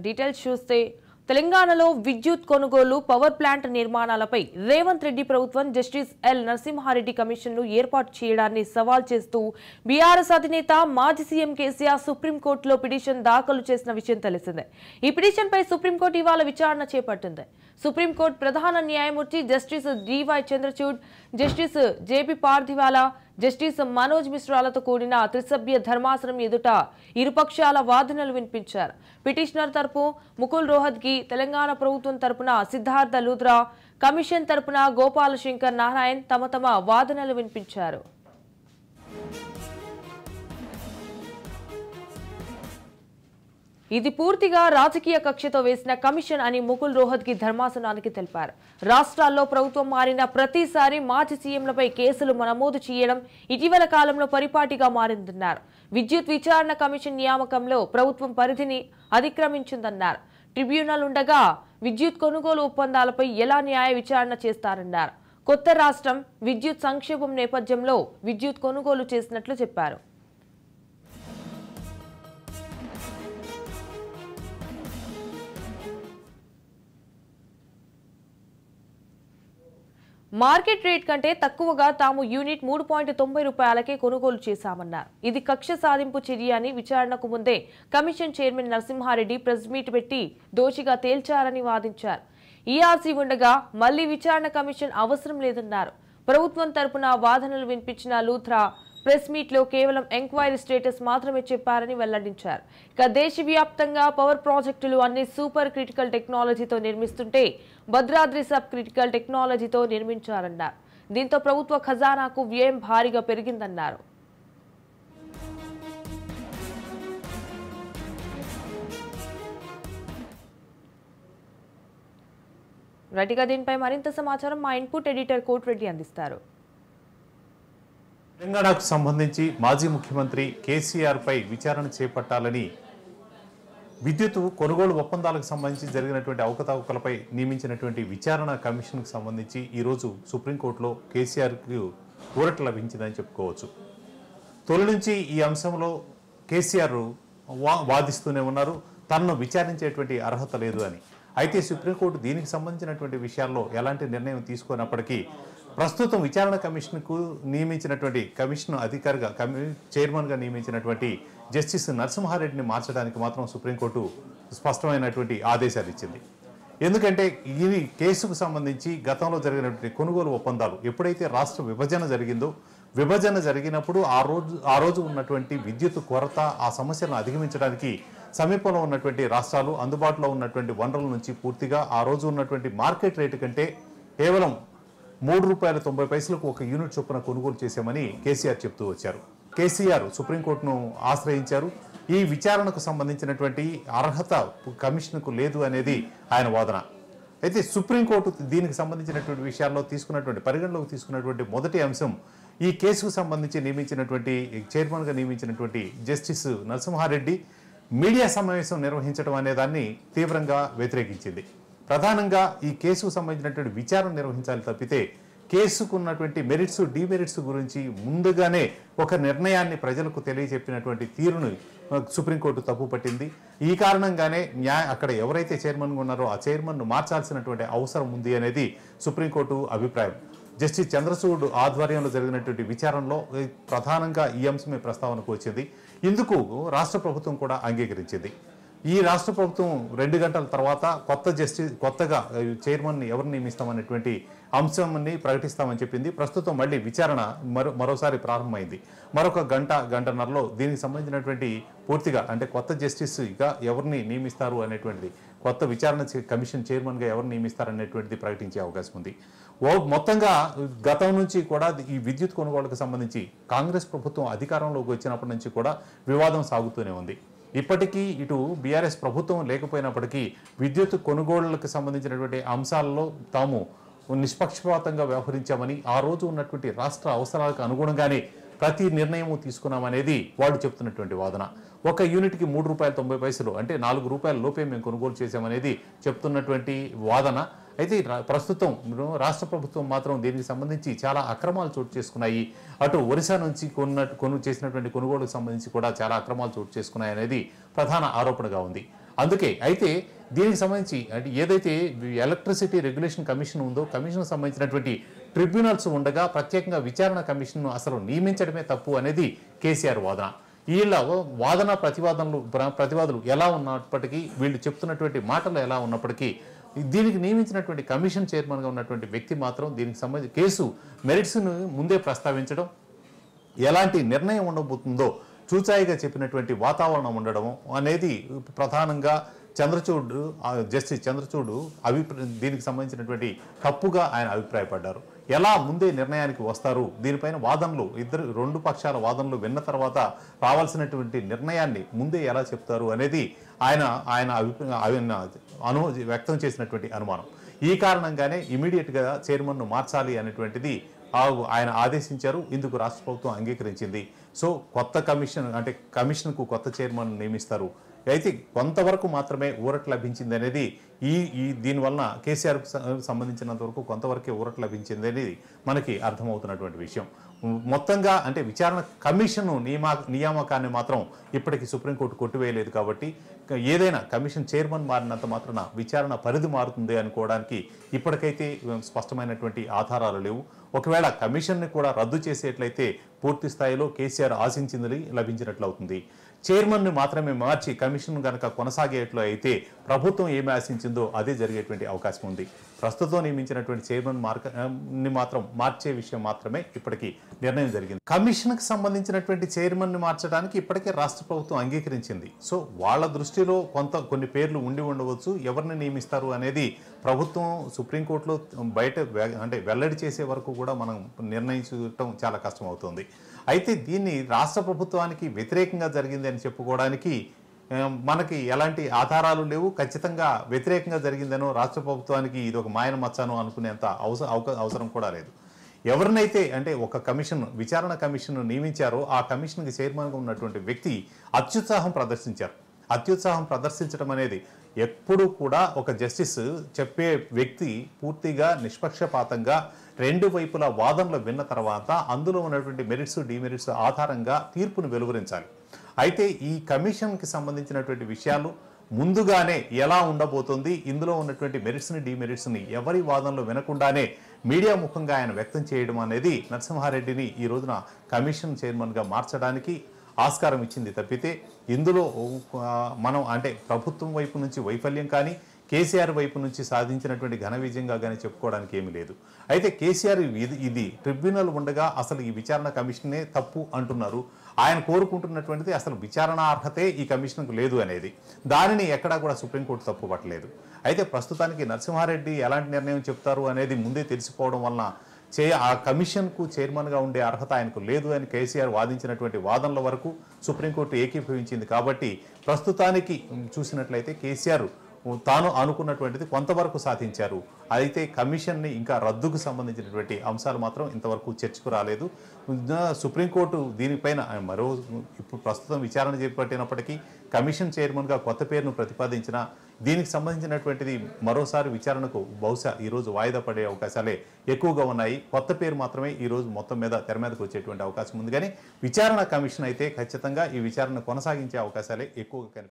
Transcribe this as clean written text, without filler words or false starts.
Details చూస్తే తెలంగాణలో విద్యుత్ కొనుగోలు పవర్ ప్లాంట్ నిర్మాణాలపై రేవంత్ రెడ్డి ప్రభుత్వం జస్టిస్ ఎల్ నరసింహారెడ్డి కమిషన్ను ఏర్పాటు చేయడాన్ని సవాల్ చేస్తూ బీఆర్ఎస్ అధినేత మాజీ సీఎం కేసీఆర్ సుప్రీంకోర్టులో పిటిషన్ దాఖలు చేసిన విషయం తెలిసిందే. ఈ పిటిషన్పై సుప్రీంకోర్టు ఇవాళ విచారణ చేపట్టింది. సుప్రీంకోర్టు ప్రధాన న్యాయమూర్తి justice DY Chandrachud, justice JP Pardiwala, justice Manoj మిశ్రాలతో కూడిన త్రిసభ్య ధర్మాసనం ఎదుట ఇరుపక్షాల వాదనలు వినిపించారు. పిటిషనర్ తరపు ముకుల్ రోహత్గి, తెలంగాణ ప్రభుత్వం తరపున సిద్ధార్థ లూథ్రా, కమిషన్ తరపున గోపాల శంకర్ నారాయణ్ తమ వాదనలు వినిపించారు. ఇది పూర్తిగా రాజకీయ కక్షతో వేసిన కమిషన్ అని ముకుల్ రోహత్గి ధర్మాసనానికి తెలిపారు. రాష్ట్రాల్లో ప్రభుత్వం మారిన ప్రతిసారి మాజీ సీఎంలపై కేసులు నమోదు చేయడం ఇటీవల కాలంలో పరిపాటిగా మారిందన్నారు. విద్యుత్ విచారణ కమిషన్ నియామకంలో ప్రభుత్వం పరిధిని అతిక్రమించిందన్నారు. ట్రిబ్యునల్ ఉండగా విద్యుత్ కొనుగోలు ఒప్పందాలపై ఎలా న్యాయ విచారణ చేస్తారన్నారు. కొత్త రాష్ట్రం విద్యుత్ సంక్షేమం నేపథ్యంలో విద్యుత్ కొనుగోలు చేసినట్లు చెప్పారు. మార్కెట్ రేట్ కంటే తక్కువగా తాము యూనిట్ 3.90 రూపాయలకే కొనుగోలు చేశామన్నారు. ఇది కక్ష సాధింపు చర్య అని విచారణకు ముందే commission chairman Narasimha Reddy press meet పెట్టి దోషిగా తేల్చారని వాదించారు. ఈఆర్సీ ఉండగా మళ్లీ విచారణ కమిషన్ అవసరం లేదన్నారు. ప్రభుత్వం తరపున వాదనలు వినిపించిన లూథ్రా ప్రెస్ మీట్ లో కేవలం ఎంక్వైరీ స్టేటస్ మాత్రమే చెప్పారని వెల్లడించారు. ఇక దేశవ్యాప్తంగా పవర్ ప్రాజెక్టులు అన్ని సూపర్ క్రిటికల్ టెక్నాలజీతో నిర్మిస్తుంటే భద్రాద్రి సబ్ క్రిటికల్ టెక్నాలజీతో నిర్మించారన్నారు. దీంతో ప్రభుత్వ ఖజానాకు వ్యయం భారీగా పెరిగిందన్నారు. రైట్గా దీనిపై మరింత సమాచారం మా ఇన్పుట్ ఎడిటర్ కోటిరెడ్డి అందిస్తారు. తెలంగాణకు సంబంధించి మాజీ ముఖ్యమంత్రి కేసీఆర్ పై విచారణ చేపట్టాలని విద్యుత్ కొనుగోలు ఒప్పందాలకు సంబంధించి జరిగినటువంటి అవకతవకలపై నియమించినటువంటి విచారణ కమిషన్కు సంబంధించి ఈరోజు సుప్రీంకోర్టులో కేసీఆర్కు ఊరట లభించిందని చెప్పుకోవచ్చు. తొలి నుంచి ఈ అంశంలో కేసీఆర్ వాదిస్తూనే ఉన్నారు, తనను విచారించేటువంటి అర్హత లేదు అని. అయితే సుప్రీంకోర్టు దీనికి సంబంధించినటువంటి విషయాల్లో ఎలాంటి నిర్ణయం తీసుకున్నప్పటికీ ప్రస్తుతం విచారణ కమిషన్కు నియమించినటువంటి కమిషన్ అధికారిగా చైర్మన్గా నియమించినటువంటి జస్టిస్ నరసింహారెడ్డిని మార్చడానికి మాత్రం సుప్రీంకోర్టు స్పష్టమైనటువంటి ఆదేశాలు ఇచ్చింది. ఎందుకంటే ఈ కేసుకు సంబంధించి గతంలో జరిగినటువంటి కొనుగోలు ఒప్పందాలు ఎప్పుడైతే రాష్ట్ర విభజన జరిగిందో, విభజన జరిగినప్పుడు ఆ రోజు ఉన్నటువంటి విద్యుత్ కొరత, ఆ సమస్యలను అధిగమించడానికి సమీపంలో ఉన్నటువంటి రాష్ట్రాలు అందుబాటులో ఉన్నటువంటి వనరుల నుంచి పూర్తిగా ఆ రోజు ఉన్నటువంటి మార్కెట్ రేటు కంటే కేవలం ₹3.90 ఒక యూనిట్ చొప్పున కొనుగోలు చేశామని కేసీఆర్ చెప్తూ వచ్చారు. కేసీఆర్ సుప్రీంకోర్టును ఆశ్రయించారు. ఈ విచారణకు సంబంధించినటువంటి అర్హత కమిషన్కు లేదు అనేది ఆయన వాదన. అయితే సుప్రీంకోర్టు దీనికి సంబంధించినటువంటి విషయాల్లో పరిగణలోకి తీసుకున్నటువంటి మొదటి అంశం ఈ కేసుకు సంబంధించి చైర్మన్గా నియమించినటువంటి జస్టిస్ నరసింహారెడ్డి మీడియా సమావేశం నిర్వహించడం అనే దాన్ని తీవ్రంగా వ్యతిరేకించింది. ప్రధానంగా ఈ కేసుకు సంబంధించినటువంటి విచారణ నిర్వహించాలి తప్పితే కేసుకున్నటువంటి మెరిట్స్, డిమెరిట్స్ గురించి ముందుగానే ఒక నిర్ణయాన్ని ప్రజలకు తెలియజెప్పినటువంటి తీరును సుప్రీంకోర్టు తప్పుపట్టింది. ఈ కారణంగానే అక్కడ ఎవరైతే చైర్మన్గా ఉన్నారో ఆ చైర్మన్ను మార్చాల్సినటువంటి అవసరం ఉంది అనేది సుప్రీంకోర్టు అభిప్రాయం. జస్టిస్ చంద్రచూడ్ ఆధ్వర్యంలో జరిగినటువంటి విచారణలో ప్రధానంగా ఈ అంశమే ప్రస్తావనకు వచ్చింది. ఇందుకు రాష్ట్ర ప్రభుత్వం కూడా అంగీకరించింది. ఈ రాష్ట్ర ప్రభుత్వం 2 గంటల తర్వాత కొత్తగా చైర్మన్ని ఎవరు నియమిస్తామనేటువంటి అంశాన్ని ప్రకటిస్తామని చెప్పింది. ప్రస్తుతం మళ్ళీ విచారణ మరోసారి ప్రారంభమైంది. మరొక గంటన్నరలో దీనికి సంబంధించినటువంటి పూర్తిగా అంటే కొత్త జస్టిస్గా ఎవరిని నియమిస్తారు అనేటువంటిది, కొత్త విచారణ కమిషన్ చైర్మన్గా ఎవరు నియమిస్తారనేటువంటిది ప్రకటించే అవకాశం ఉంది. మొత్తంగా గతం నుంచి కూడా ఈ విద్యుత్ కొనుగోలుకు సంబంధించి కాంగ్రెస్ ప్రభుత్వం అధికారంలోకి వచ్చినప్పటి నుంచి కూడా వివాదం సాగుతూనే ఉంది. ఇప్పటికీ ఇటు బీఆర్ఎస్ ప్రభుత్వం లేకపోయినప్పటికీ విద్యుత్ కొనుగోళ్లకు సంబంధించినటువంటి అంశాల్లో తాము నిష్పక్షపాతంగా వ్యవహరించామని, ఆ రోజు ఉన్నటువంటి రాష్ట్ర అవసరాలకు అనుగుణంగానే ప్రతి నిర్ణయము తీసుకున్నామనేది వాళ్ళు చెప్తున్నటువంటి వాదన. ఒక యూనిట్కి ₹3.90 అంటే ₹4 లోపే మేము కొనుగోలు చేశామనేది చెప్తున్నటువంటి వాదన. అయితే ప్రస్తుతం రాష్ట్ర ప్రభుత్వం మాత్రం దీనికి సంబంధించి చాలా అక్రమాలు చోటు చేసుకున్నాయి. అటు ఒరిస్సా నుంచి చేసినటువంటి కొనుగోలుకు సంబంధించి కూడా చాలా అక్రమాలు చోటు చేసుకున్నాయి అనేది ప్రధాన ఆరోపణగా ఉంది. అందుకే అయితే దీనికి సంబంధించి అంటే ఏదైతే ఎలక్ట్రిసిటీ రెగ్యులేషన్ కమిషన్ ఉందో కమిషన్ సంబంధించినటువంటి ట్రిబ్యునల్స్ ఉండగా ప్రత్యేకంగా విచారణ కమిషన్ను అసలు నియమించడమే తప్పు అనేది కేసీఆర్ వాదన. వీళ్ళ వాదన ప్రతివాదులు ఎలా ఉన్నప్పటికీ, వీళ్ళు చెప్తున్నటువంటి మాటలు ఎలా ఉన్నప్పటికీ, దీనికి నియమించినటువంటి కమిషన్ చైర్మన్గా ఉన్నటువంటి వ్యక్తి మాత్రం దీనికి సంబంధించి కేసు మెరిట్స్ను ముందే ప్రస్తావించడం, ఎలాంటి నిర్ణయం ఉండబోతుందో చూచాయిగా చెప్పినటువంటి వాతావరణం ఉండడం అనేది ప్రధానంగా జస్టిస్ చంద్రచూడ్ దీనికి సంబంధించినటువంటి తప్పుగా ఆయన అభిప్రాయపడ్డారు. ఎలా ముందే నిర్ణయానికి వస్తారు, దీనిపైన వాదనలు రెండు పక్షాల వాదనలు విన్న తర్వాత రావాల్సినటువంటి నిర్ణయాన్ని ముందే ఎలా చెప్తారు అనేది ఆయన వ్యక్తం చేసినటువంటి అనుమానం. ఈ కారణంగానే ఇమీడియట్గా చైర్మన్ను మార్చాలి అనేటువంటిది ఆయన ఆదేశించారు. ఇందుకు రాష్ట్ర ప్రభుత్వం అంగీకరించింది. సో కొత్త కమిషన్కు కొత్త చైర్మన్ నియమిస్తారు. అయితే కొంతవరకు మాత్రమే ఊరట లభించింది అనేది దీనివలన కేసీఆర్కు సంబంధించినంత వరకు కొంతవరకే ఊరట లభించింది అనేది మనకి అర్థమవుతున్నటువంటి విషయం. మొత్తంగా అంటే విచారణ కమిషన్ నియామకాన్ని మాత్రం ఇప్పటికీ సుప్రీంకోర్టు కొట్టివేయలేదు. కాబట్టి ఏదైనా కమిషన్ చైర్మన్ మారినంత మాత్రాన విచారణ పరిధి మారుతుంది అనుకోవడానికి ఇప్పటికైతే స్పష్టమైనటువంటి ఆధారాలు లేవు. ఒకవేళ కమిషన్ని కూడా రద్దు చేసేట్లయితే పూర్తి స్థాయిలో కేసీఆర్ ఆశించింది లభించినట్లు అవుతుంది. చైర్మన్ను మాత్రమే మార్చి కమిషన్ కనుక కొనసాగేట్లు అయితే ప్రభుత్వం ఏమి ఆశించిందో అదే జరిగేటువంటి అవకాశం ఉంది. ప్రస్తుతం నియమించినటువంటి చైర్మన్ మాత్రం మార్చే విషయం మాత్రమే ఇప్పటికీ నిర్ణయం జరిగింది. కమిషన్కి సంబంధించినటువంటి చైర్మన్ని మార్చడానికి ఇప్పటికే రాష్ట్ర ప్రభుత్వం అంగీకరించింది. సో వాళ్ళ దృష్టిలో కొన్ని పేర్లు ఉండి ఉండవచ్చు. ఎవరిని నియమిస్తారు అనేది ప్రభుత్వం సుప్రీంకోర్టులో వెల్లడి చేసే వరకు కూడా మనం నిర్ణయించడం చాలా కష్టం అవుతుంది. అయితే దీన్ని రాష్ట్ర ప్రభుత్వానికి వ్యతిరేకంగా జరిగింది అని చెప్పుకోవడానికి మనకి ఎలాంటి ఆధారాలు లేవు. ఖచ్చితంగా వ్యతిరేకంగా జరిగిందనో రాష్ట్ర ప్రభుత్వానికి ఇది ఒక మాయన మచ్చానో అనుకునేంత అవసరం కూడా లేదు. ఎవరినైతే ఒక విచారణ కమిషన్ నియమించారో ఆ కమిషన్కి చైర్మన్గా ఉన్నటువంటి వ్యక్తి అత్యుత్సాహం ప్రదర్శించడం అనేది ఎప్పుడు కూడా ఒక జస్టిస్ చెప్పే వ్యక్తి పూర్తిగా నిష్పక్షపాతంగా రెండు వైపుల వాదనలు విన్న తర్వాత అందులో ఉన్నటువంటి మెరిట్స్ డిమెరిట్స్ ఆధారంగా తీర్పును వెలువరించాలి. అయితే ఈ కమిషన్కి సంబంధించినటువంటి విషయాలు ముందుగానే ఎలా ఉండబోతుంది, ఇందులో ఉన్నటువంటి మెరిట్స్ని డిమెరిట్స్ని ఎవరి వాదనలు వినకుండానే మీడియా ముఖంగా ఆయన వ్యక్తం చేయడం అనేది నరసింహారెడ్డిని ఈ రోజున కమిషన్ చైర్మన్గా మార్చడానికి ఆస్కారం ఇచ్చింది తప్పితే ఇందులో మనం ప్రభుత్వం వైపు నుంచి వైఫల్యం కానీ కేసీఆర్ వైపు నుంచి సాధించినటువంటి ఘన విజయంగా కానీ చెప్పుకోవడానికి ఏమీ లేదు. అయితే కేసీఆర్ ఇది ట్రిబ్యునల్ ఉండగా అసలు ఈ విచారణ కమిషనే తప్పు అంటున్నారు. ఆయన కోరుకుంటున్నటువంటిది అసలు విచారణ అర్హతే ఈ కమిషన్కు లేదు అనేది. దానిని ఎక్కడా కూడా సుప్రీంకోర్టు తప్పు పట్టలేదు. అయితే ప్రస్తుతానికి నరసింహారెడ్డి ఎలాంటి నిర్ణయం చెప్తారు అనేది ముందే తెలిసిపోవడం వలన ఆ కమిషన్కు చైర్మన్గా ఉండే అర్హత ఆయనకు లేదు అని కేసీఆర్ వాదించినటువంటి వాదనల వరకు సుప్రీంకోర్టు ఏకీభవించింది. కాబట్టి ప్రస్తుతానికి చూసినట్లయితే కేసీఆర్ తాను అనుకున్నటువంటిది కొంతవరకు సాధించారు. అయితే కమిషన్ని ఇంకా రద్దుకు సంబంధించినటువంటి అంశాలు మాత్రం ఇంతవరకు చర్చకు రాలేదు. సుప్రీంకోర్టు దీనిపైన ఇప్పుడు ప్రస్తుతం విచారణ చేపట్టినప్పటికీ కమిషన్ చైర్మన్గా కొత్త పేరును ప్రతిపాదించిన దీనికి సంబంధించినటువంటిది మరోసారి విచారణకు బహుశా ఈరోజు వాయిదా పడే అవకాశాలే ఎక్కువగా ఉన్నాయి. కొత్త పేరు మాత్రమే ఈరోజు మొత్తం మీద తెర మీదకు వచ్చేటువంటి అవకాశం ఉంది. కానీ విచారణ కమిషన్ అయితే ఖచ్చితంగా ఈ విచారణ కొనసాగించే అవకాశాలే ఎక్కువగా కనిపిస్తాయి.